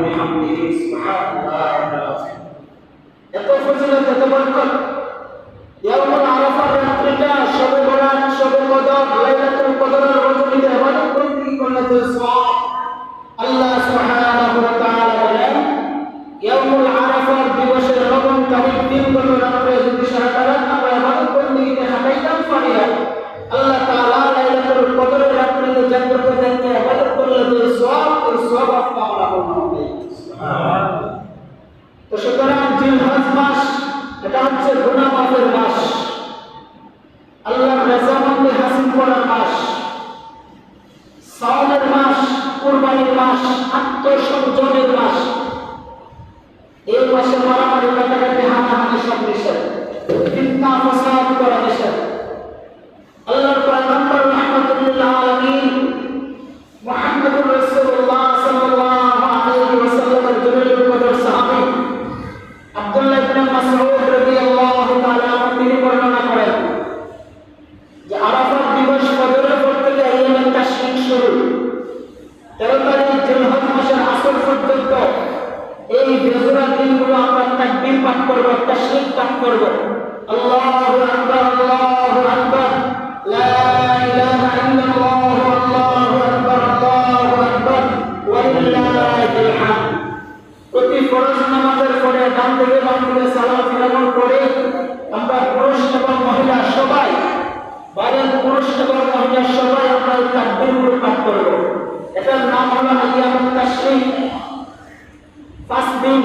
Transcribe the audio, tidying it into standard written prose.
বিহামদিহি সুবহানাল্লাহ। এত ফজিলত, এত বরকত। ইয়াউমুল আরাফার রাত্রিটা শবে বরাত, শবে কদর, লাইলাতুল কদরের রজনীতে ইবাদত বন্দেগী করলে যে সওয়াব, আল্লাহ সুবহানাহু ওয়া তাআলা বলেন ইয়াউমুল আরাফার দিবসের নবম তারিখ দিনগত রাত্রে যদি সারারাত আমরা ইবাদত বন্দেগীতে হাঁটাইতাম পারিয়া, আল্লাহ তাআলা লাইলাতুল কদরের রাত্রিতে জান্নাত থেকে ইবাদত করলে যে সওয়াব, এই সওয়াব আমরা পাবো। সুবহানাল্লাহ। তো সুতরাং জিলহজ মাস এটা হচ্ছে গুনাহ মাফের মাস, আল্লাহর রেজামন্দি হাসিল করার মাস, সাওমের মাস, কুরবানির মাস, আত্মসংযমের মাস। এই মাসে মারামারি, কাটাকাটি, হানাহানি সব নিষেধ, ফিতনা ফাসাদ করা নিষেধ। আল্লাহর পয়গম্বর রাহমাতুল লিল আলামিন মুহাম্মদুর রাসূলুল্লাহ সাল্লাল্লাহু আলাইহি ওয়াসাল্লামের জলিলুল কদর সাহাবী আব্দুল্লাহ ইবনে মাসউদ রাদিয়াল্লাহু তাআলা তিনি বর্ণনা করেন যে আরাফাত দিবস ফজরের পর থেকে আইয়ামে তাশরিক শুরু, 13 তারিখ জিলহজ মাসের আসর পর্যন্ত এই বেজুরা দিনগুলো আমরা তাকবীর পাঠ করব, তাশরিক পাঠ করব। আল্লাহু আকবার, আল্লাহু আকবার, লা ইলাহা ইল্লাল্লাহু, আল্লাহু আকবার, আল্লাহু আকবার, ওয়া লিল্লাহিল হামদ। প্রতি ফরজ নামাজের পরে ডান থেকে বাম দিকে সালাম ফিরানোর পরে আমরা পুরুষ এবং মহিলা সবাই, বাইরের পুরুষ এবং মহিলা সবাই আমরা এই তাকবীরগুলো পাঠ করব। এটার নাম হলো আইয়ামুত তাশরিক। 5 দিন